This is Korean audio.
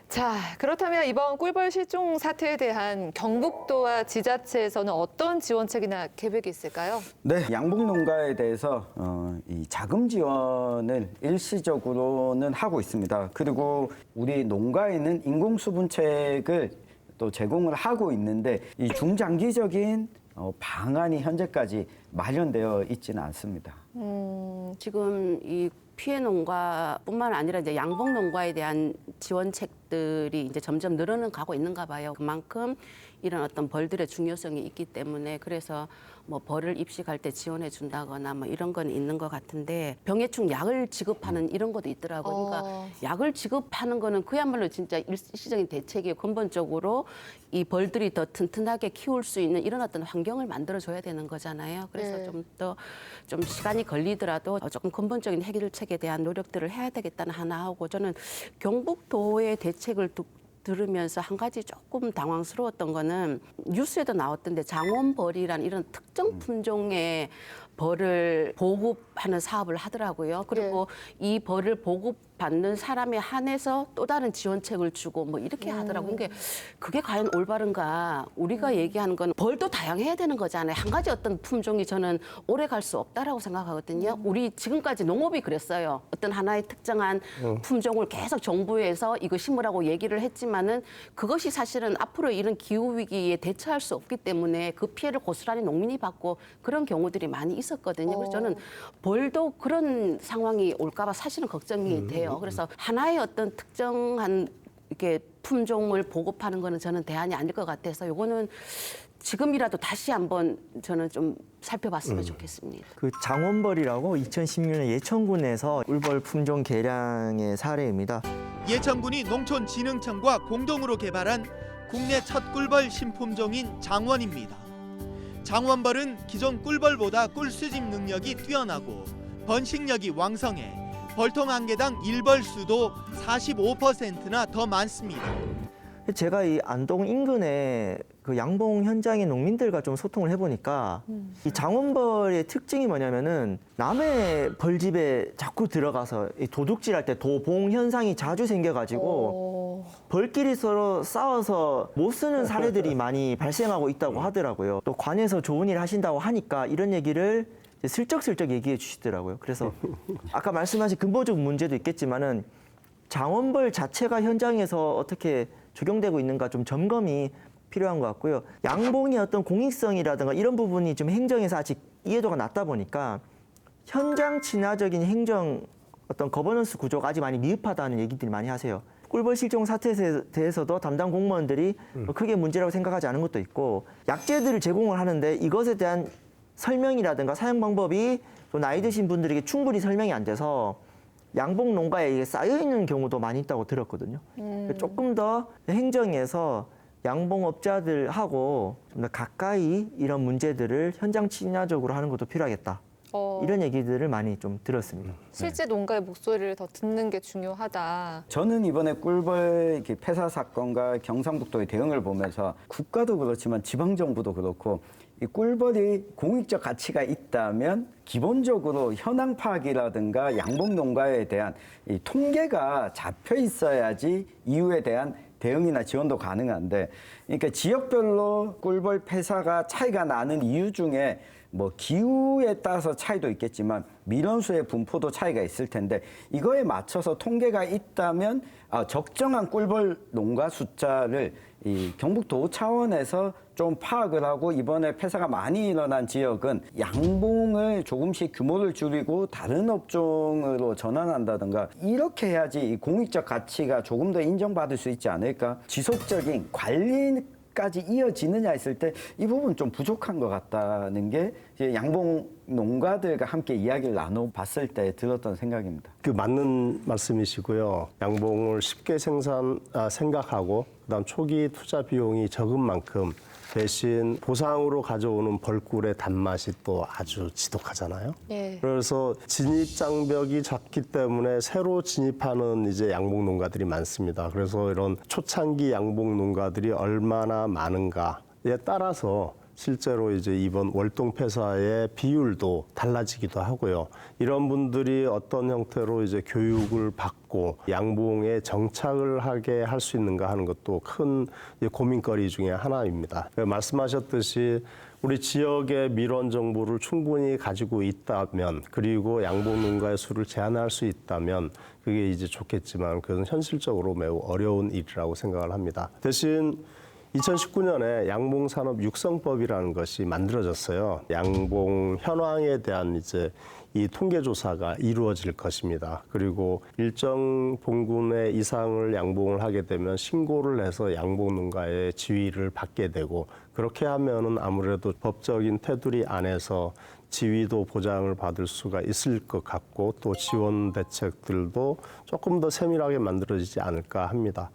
자, 그렇다면 이번 꿀벌 실종 사태에 대한 경북도와 지자체에서는 어떤 지원책이나 계획이 있을까요? 네, 양봉 농가에 대해서 이 자금 지원을 일시적으로는 하고 있습니다. 그리고 우리 농가에는 인공수분책을 또 제공을 하고 있는데 이 중장기적인 방안이 현재까지 마련되어 있지는 않습니다. 지금 이 피해 농가뿐만 아니라 이제 양봉 농가에 대한 지원책들이 이제 점점 늘어는 가고 있는가 봐요. 그만큼 이런 어떤 벌들의 중요성이 있기 때문에 그래서 뭐 벌을 입식할 때 지원해 준다거나 뭐 이런 건 있는 것 같은데 병해충 약을 지급하는 이런 것도 있더라고요. 그러니까 약을 지급하는 거는 그야말로 진짜 일시적인 대책이에요. 근본적으로 이 벌들이 더 튼튼하게 키울 수 있는 이런 어떤 환경을 만들어 줘야 되는 거잖아요. 그래서 네. 좀 시간이 걸리더라도 조금 근본적인 해결책에 대한 노력들을 해야 되겠다는 하나 하고 저는 경북도의 대책을 들으면서 한 가지 조금 당황스러웠던 거는 뉴스에도 나왔던데 장원벌이라는 이런 특정 품종의 벌을 보급하는 사업을 하더라고요. 그리고 이 벌을 보급받는 사람에 한해서 또 다른 지원책을 주고 뭐 이렇게 하더라고요. 그게 과연 올바른가? 우리가 얘기하는 건 벌도 다양해야 되는 거잖아요. 한 가지 어떤 품종이 저는 오래 갈 수 없다라고 생각하거든요. 우리 지금까지 농업이 그랬어요. 어떤 하나의 특정한 품종을 계속 정부에서 이거 심으라고 얘기를 했지만은 그것이 사실은 앞으로 이런 기후 위기에 대처할 수 없기 때문에 그 피해를 고스란히 농민이 받고 그런 경우들이 많이 있었거든요. 그래서 저는 벌도 그런 상황이 올까봐 사실은 걱정이 돼요. 그래서 하나의 어떤 특정한 이렇게 품종을 보급하는 거는 저는 대안이 아닐 것 같아서 요거는 지금이라도 다시 한번 저는 좀 살펴봤으면 좋겠습니다. 그 장원벌이라고 2016년 예천군에서 꿀벌 품종 개량의 사례입니다. 예천군이 농촌진흥청과 공동으로 개발한 국내 첫 꿀벌 신품종인 장원입니다. 장원벌은 기존 꿀벌보다 꿀 수집 능력이 뛰어나고 번식력이 왕성해 벌통 한 개당 일벌 수도 45%나 더 많습니다. 제가 이 안동 인근의 그 양봉 현장의 농민들과 좀 소통을 해보니까 이 장원벌의 특징이 뭐냐면은 남의 벌집에 자꾸 들어가서 이 도둑질할 때 도봉 현상이 자주 생겨가지고 벌끼리 서로 싸워서 못 쓰는 사례들이 많이 발생하고 있다고 하더라고요. 또 관에서 좋은 일 하신다고 하니까 이런 얘기를 이제 슬쩍슬쩍 얘기해 주시더라고요. 그래서 아까 말씀하신 근본적 문제도 있겠지만은 장원벌 자체가 현장에서 어떻게 적용되고 있는가 좀 점검이 필요한 것 같고요. 양봉의 어떤 공익성이라든가 이런 부분이 좀 행정에서 아직 이해도가 낮다 보니까 현장 친화적인 행정 어떤 거버넌스 구조가 아직 많이 미흡하다는 얘기들이 많이 하세요. 꿀벌 실종 사태에 대해서도 담당 공무원들이 크게 문제라고 생각하지 않은 것도 있고 약재들을 제공을 하는데 이것에 대한 설명이라든가 사용 방법이 또 나이 드신 분들에게 충분히 설명이 안 돼서 양봉 농가에 이게 쌓여 있는 경우도 많이 있다고 들었거든요. 조금 더 행정에서 양봉업자들하고 좀 더 가까이 이런 문제들을 현장 친화적으로 하는 것도 필요하겠다. 이런 얘기들을 많이 좀 들었습니다. 실제 농가의 목소리를 더 듣는 게 중요하다. 저는 이번에 꿀벌 폐사 사건과 경상북도의 대응을 보면서 국가도 그렇지만 지방정부도 그렇고 이 꿀벌이 공익적 가치가 있다면 기본적으로 현황 파악이라든가 양봉 농가에 대한 이 통계가 잡혀 있어야지 이후에 대한 대응이나 지원도 가능한데, 그러니까 지역별로 꿀벌 폐사가 차이가 나는 이유 중에 뭐 기후에 따라서 차이도 있겠지만 민원수의 분포도 차이가 있을 텐데 이거에 맞춰서 통계가 있다면 적정한 꿀벌 농가 숫자를 이 경북도 차원에서 좀 파악을 하고 이번에 폐사가 많이 일어난 지역은 양봉을 조금씩 규모를 줄이고 다른 업종으로 전환한다든가 이렇게 해야지 이 공익적 가치가 조금 더 인정받을 수 있지 않을까. 지속적인 관리까지 이어지느냐 했을 때 이 부분 좀 부족한 것 같다는 게 양봉 농가들과 함께 이야기를 나눠봤을 때 들었던 생각입니다. 그 맞는 말씀이시고요. 양봉을 쉽게 생각하고 그다음 초기 투자 비용이 적은 만큼 대신 보상으로 가져오는 벌꿀의 단맛이 또 아주 지독하잖아요. 예. 그래서 진입 장벽이 작기 때문에 새로 진입하는 이제 양봉 농가들이 많습니다. 그래서 이런 초창기 양봉 농가들이 얼마나 많은가에 따라서 실제로 이제 이번 월동 폐사의 비율도 달라지기도 하고요. 이런 분들이 어떤 형태로 이제 교육을 받고 양봉에 정착을 하게 할 수 있는가 하는 것도 큰 고민거리 중에 하나입니다. 말씀하셨듯이 우리 지역의 밀원 정보를 충분히 가지고 있다면, 그리고 양봉 농가의 수를 제한할 수 있다면 그게 이제 좋겠지만 그건 현실적으로 매우 어려운 일이라고 생각을 합니다. 대신 2019년에 양봉산업 육성법이라는 것이 만들어졌어요. 양봉 현황에 대한 이제 이 통계조사가 이루어질 것입니다. 그리고 일정 봉군의 이상을 양봉을 하게 되면 신고를 해서 양봉 농가의 지위를 받게 되고, 그렇게 하면은 아무래도 법적인 테두리 안에서 지위도 보장을 받을 수가 있을 것 같고, 또 지원 대책들도 조금 더 세밀하게 만들어지지 않을까 합니다.